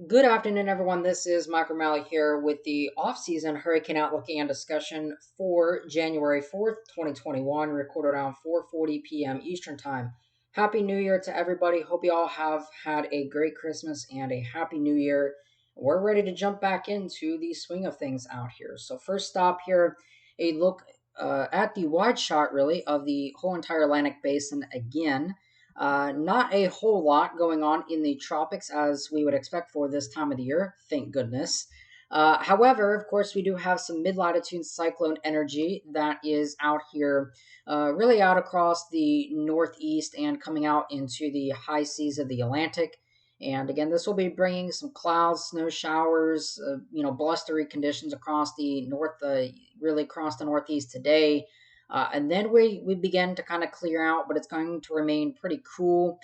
Good afternoon, everyone. This is Mike O'Malley here with the off-season hurricane outlook and discussion for January 4th, 2021, recorded around 4:40 p.m. Eastern Time. Happy New Year to everybody. Hope you all have had a great Christmas and a happy New Year. We're ready to jump back into the swing of things out here. So first stop here, a look at the wide shot, really, of the whole entire Atlantic Basin again. Not a whole lot going on in the tropics as we would expect for this time of the year, thank goodness. However, of course, we do have some mid latitude cyclone energy that is out here, really out across the northeast and coming out into the high seas of the Atlantic. And again, this will be bringing some clouds, snow showers, blustery conditions across the north, really across the northeast today. And then we begin to kind of clear out, but it's going to remain pretty cool.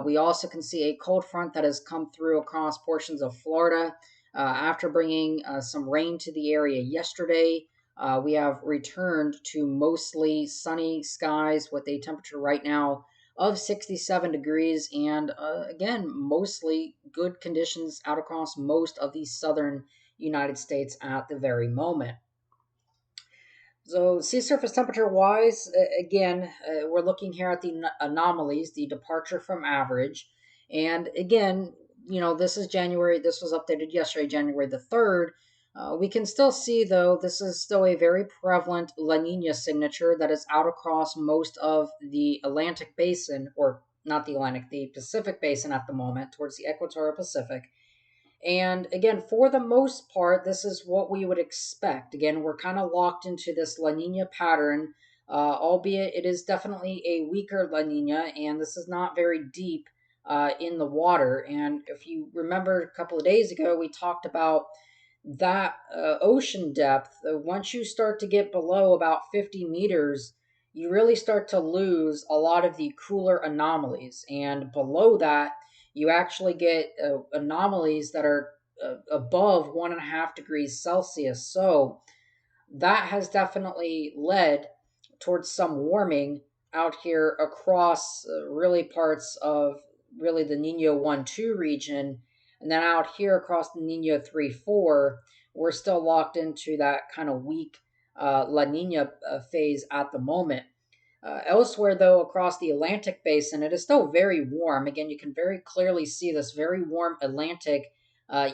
We also can see a cold front that has come through across portions of Florida after bringing some rain to the area yesterday. We have returned to mostly sunny skies with a temperature right now of 67 degrees, and again, mostly good conditions out across most of the southern United States at the very moment. So, sea surface temperature wise, again, we're looking here at the anomalies, the departure from average. And again, this is January, this was updated yesterday, January the 3rd. We can still see, though, this is still a very prevalent La Nina signature that is out across most of the Atlantic basin, or not the Atlantic, the Pacific basin at the moment, towards the equatorial Pacific. And again, for the most part, this is what we would expect. Again, we're kind of locked into this La Nina pattern, albeit it is definitely a weaker La Nina, and this is not very deep in the water. And if you remember a couple of days ago, we talked about that ocean depth. Once you start to get below about 50 meters, you really start to lose a lot of the cooler anomalies. And below that, you actually get anomalies that are above 1.5 degrees Celsius. So that has definitely led towards some warming out here across really parts of really the Nino 1-2 region. And then out here across the Nino 3-4, we're still locked into that kind of weak La Nina phase at the moment. Elsewhere, though, across the Atlantic basin, it is still very warm. Again, you can very clearly see this very warm Atlantic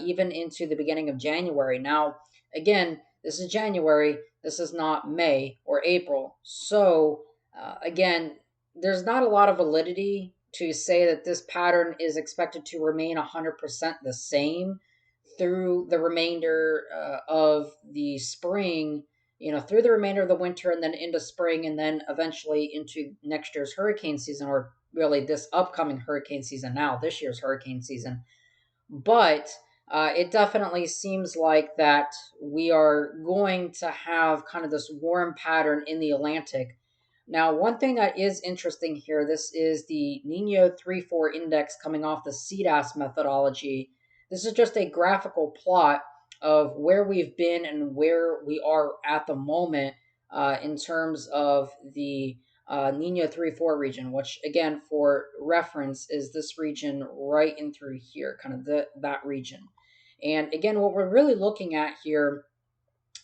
even into the beginning of January. Now, again, this is January. This is not May or April. So, again, there's not a lot of validity to say that this pattern is expected to remain 100% the same through the remainder of the spring, through the remainder of the winter and then into spring and then eventually into next year's hurricane season, or really this upcoming hurricane season now, this year's hurricane season. But it definitely seems like that we are going to have kind of this warm pattern in the Atlantic. Now, one thing that is interesting here, this is the Nino 3-4 index coming off the CDAS methodology. This is just a graphical plot of where we've been and where we are at the moment in terms of the Nino 3-4 region, which again, for reference, is this region right in through here, kind of that region. And again, what we're really looking at here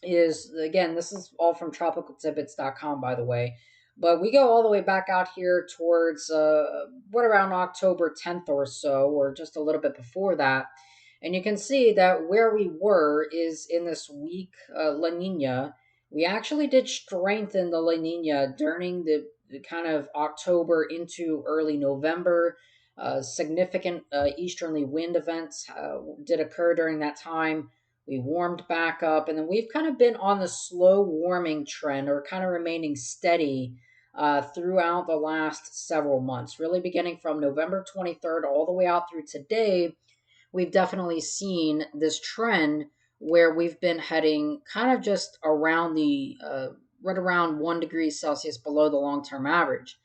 is, again, this is all from tropicaltidbits.com, by the way, but we go all the way back out here towards around October 10th or so, or just a little bit before that. And you can see that where we were is in this weak La Nina. We actually did strengthen the La Nina during the kind of October into early November. Significant easterly wind events did occur during that time. We warmed back up, and then we've kind of been on the slow warming trend, or kind of remaining steady throughout the last several months, really beginning from November 23rd all the way out through today. We've definitely seen this trend where we've been heading kind of just around the right around 1 degree Celsius below the long-term average.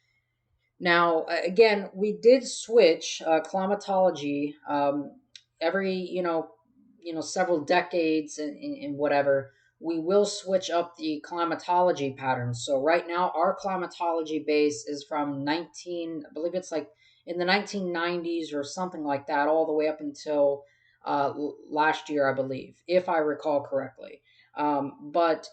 Now, again, we did switch climatology every several decades and whatever. We will switch up the climatology patterns. So right now, our climatology base is from I believe it's like in the 1990s or something like that, all the way up until last year, I believe, if I recall correctly. But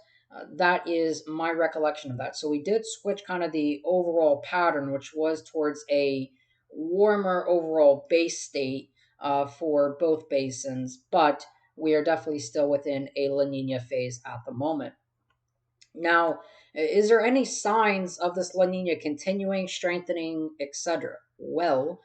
that is my recollection of that. So we did switch kind of the overall pattern, which was towards a warmer overall base state for both basins, but we are definitely still within a La Nina phase at the moment. Now, is there any signs of this La Nina continuing, strengthening, etc.? Well,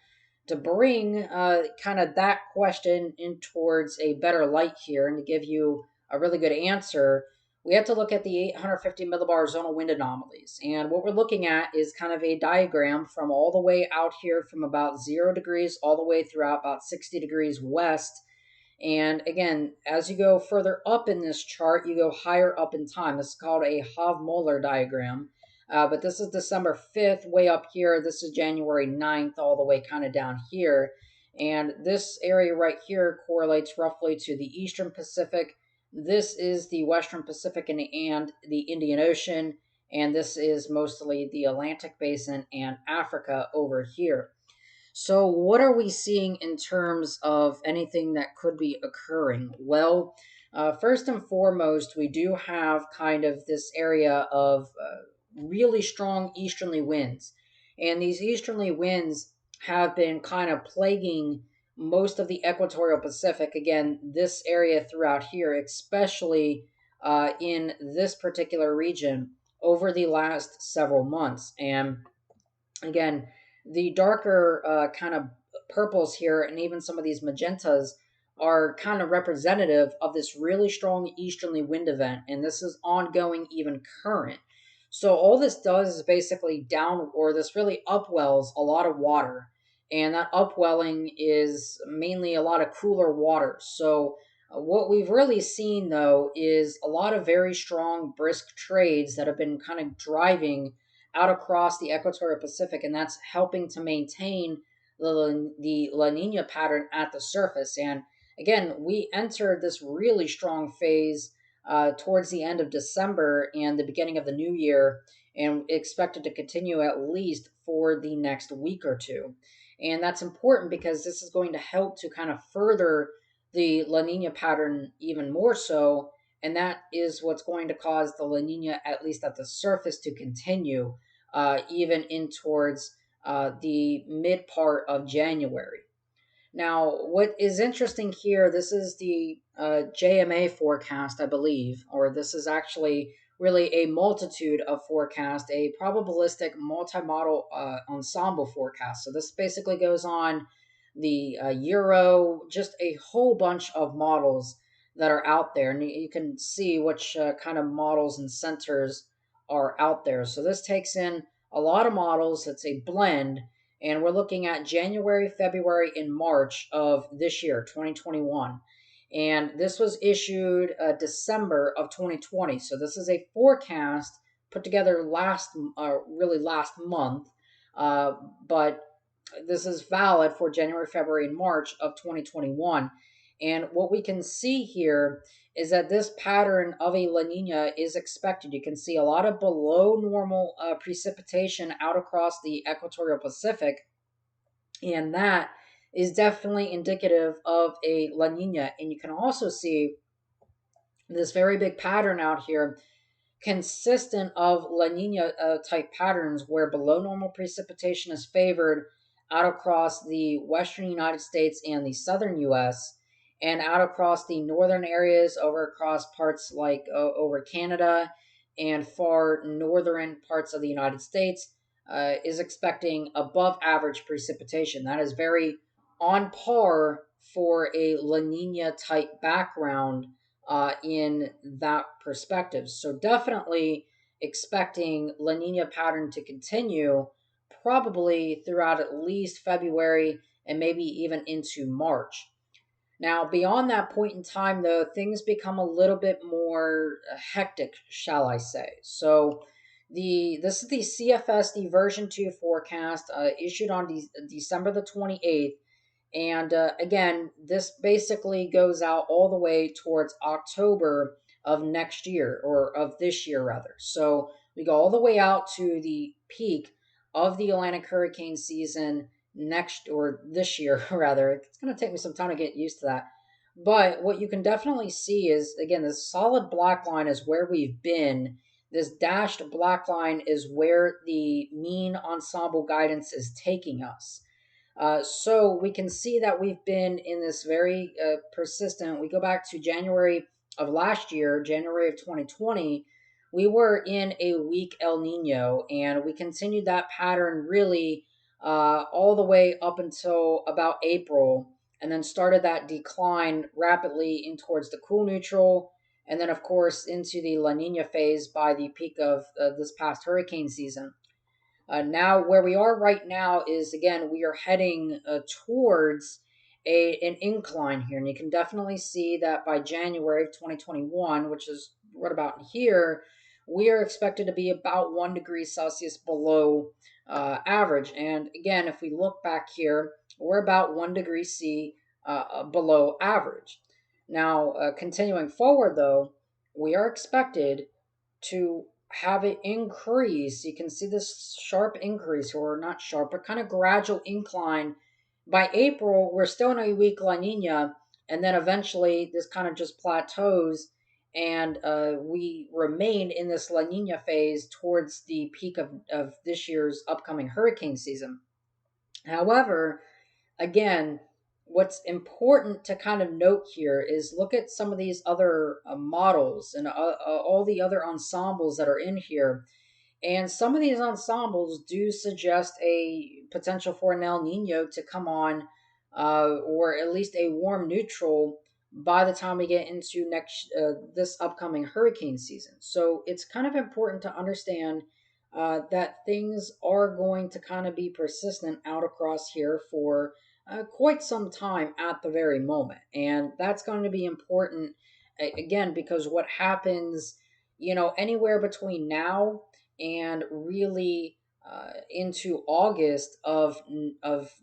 to bring kind of that question in towards a better light here and to give you a really good answer, we have to look at the 850 millibar zonal wind anomalies. And what we're looking at is kind of a diagram from all the way out here from about 0 degrees all the way throughout about 60 degrees west. And again, as you go further up in this chart, you go higher up in time. This is called a Hav-Moller diagram. But this is December 5th, way up here. This is January 9th, all the way kind of down here. And this area right here correlates roughly to the Eastern Pacific. This is the Western Pacific and the Indian Ocean. And this is mostly the Atlantic Basin and Africa over here. So, what are we seeing in terms of anything that could be occurring? Well, first and foremost, we do have kind of this area of really strong easterly winds. And these easterly winds have been kind of plaguing most of the equatorial Pacific. Again, this area throughout here, especially in this particular region over the last several months. And again, the darker kind of purples here and even some of these magentas are kind of representative of this really strong easterly wind event, and this is ongoing, even current. So all this does is basically this really upwells a lot of water, and that upwelling is mainly a lot of cooler water. So what we've really seen though is a lot of very strong brisk trades that have been kind of driving out across the equatorial Pacific, and that's helping to maintain the La Nina pattern at the surface. And again, we entered this really strong phase towards the end of December and the beginning of the new year, and expected to continue at least for the next week or two. And that's important because this is going to help to kind of further the La Nina pattern even more so, and that is what's going to cause the La Nina, at least at the surface, to continue even in towards the mid part of January. Now, what is interesting here, this is the JMA forecast, I believe, or this is actually really a multitude of forecast, a probabilistic multi-model ensemble forecast. So this basically goes on the Euro, just a whole bunch of models that are out there. And you can see which kind of models and centers are out there. So this takes in a lot of models. It's a blend, and we're looking at January, February, and March of this year, 2021. And this was issued December of 2020. So this is a forecast put together really last month, but this is valid for January, February, and March of 2021. And what we can see here is that this pattern of a La Nina is expected. You can see a lot of below normal precipitation out across the equatorial Pacific, and that is definitely indicative of a La Nina. And you can also see this very big pattern out here consistent of La Nina type patterns where below normal precipitation is favored out across the western United States and the southern U.S., and out across the northern areas, over across parts like over Canada and far northern parts of the United States, is expecting above average precipitation. That is very on par for a La Nina type background in that perspective. So definitely expecting La Nina pattern to continue probably throughout at least February and maybe even into March. Now, beyond that point in time, though, things become a little bit more hectic, shall I say. So this is the CFSD version 2 forecast issued on December the 28th. And again, this basically goes out all the way towards October of next year, or of this year, rather. So we go all the way out to the peak of the Atlantic hurricane season next, or this year, rather. It's going to take me some time to get used to that. But what you can definitely see is, again, this solid black line is where we've been. This dashed black line is where the mean ensemble guidance is taking us. So we can see that we've been in this very persistent. We go back to January of last year, January of 2020, we were in a weak El Nino, and we continued that pattern really all the way up until about April, and then started that decline rapidly in towards the cool neutral, and then, of course, into the La Nina phase by the peak of this past hurricane season. Now, where we are right now is, again, we are heading towards an incline here, and you can definitely see that by January of 2021, which is right about here, we are expected to be about 1 degree Celsius below average. And again, if we look back here, we're about 1 degree C below average. Now, continuing forward, though, we are expected to have it increase. You can see this sharp increase, or not sharp, but kind of gradual incline. By April, we're still in a weak La Nina, and then eventually this kind of just plateaus, and we remain in this La Nina phase towards the peak of this year's upcoming hurricane season. However, again, what's important to kind of note here is look at some of these other models and all the other ensembles that are in here. And some of these ensembles do suggest a potential for an El Nino to come on, or at least a warm neutral by the time we get into this upcoming hurricane season. So it's kind of important to understand that things are going to kind of be persistent out across here for quite some time at the very moment. And that's going to be important, again, because what happens, anywhere between now and really into August of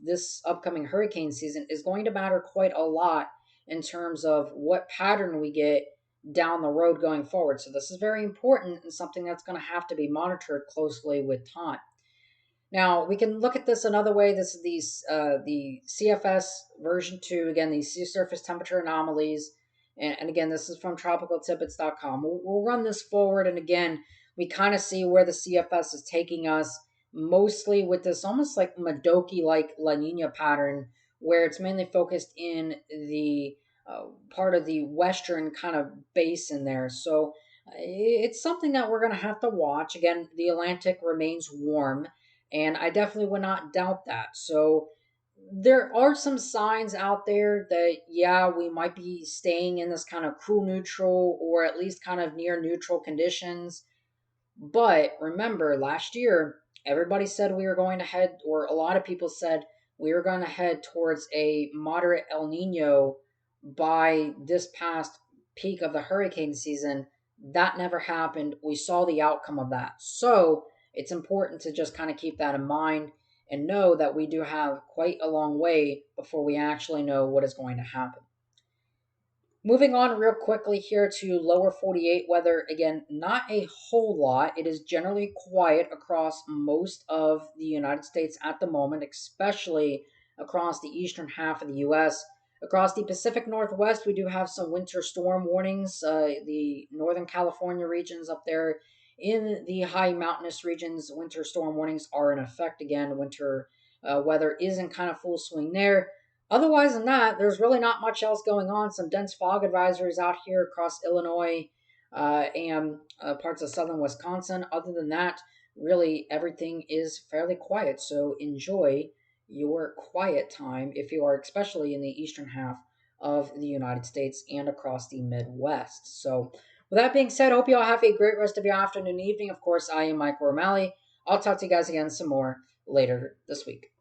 this upcoming hurricane season is going to matter quite a lot in terms of what pattern we get down the road going forward. So this is very important and something that's going to have to be monitored closely with time. Now we can look at this another way. This is the CFS version 2. Again, these sea surface temperature anomalies. And again, this is from tropicaltidbits.com. We'll run this forward. And again, we kind of see where the CFS is taking us, mostly with this almost like Madoki-like La Nina pattern, where it's mainly focused in the part of the western kind of basin there. So it's something that we're going to have to watch. Again, the Atlantic remains warm, and I definitely would not doubt that. So there are some signs out there that, yeah, we might be staying in this kind of cool neutral or at least kind of near neutral conditions. But remember, last year, everybody said we were going to head, or a lot of people said we were going to head towards a moderate El Nino by this past peak of the hurricane season. That never happened. We saw the outcome of that. So it's important to just kind of keep that in mind and know that we do have quite a long way before we actually know what is going to happen. Moving on real quickly here to lower 48 weather. Again, not a whole lot. It is generally quiet across most of the United States at the moment, especially across the eastern half of the U.S. Across the Pacific Northwest, we do have some winter storm warnings. The Northern California regions up there in the high mountainous regions, winter storm warnings are in effect again. Winter weather is in kind of full swing there. Otherwise than that, there's really not much else going on. Some dense fog advisories out here across Illinois and parts of southern Wisconsin. Other than that, really everything is fairly quiet. So enjoy your quiet time if you are especially in the eastern half of the United States and across the Midwest. So with that being said, I hope you all have a great rest of your afternoon, evening. Of course, I am Michael O'Malley. I'll talk to you guys again some more later this week.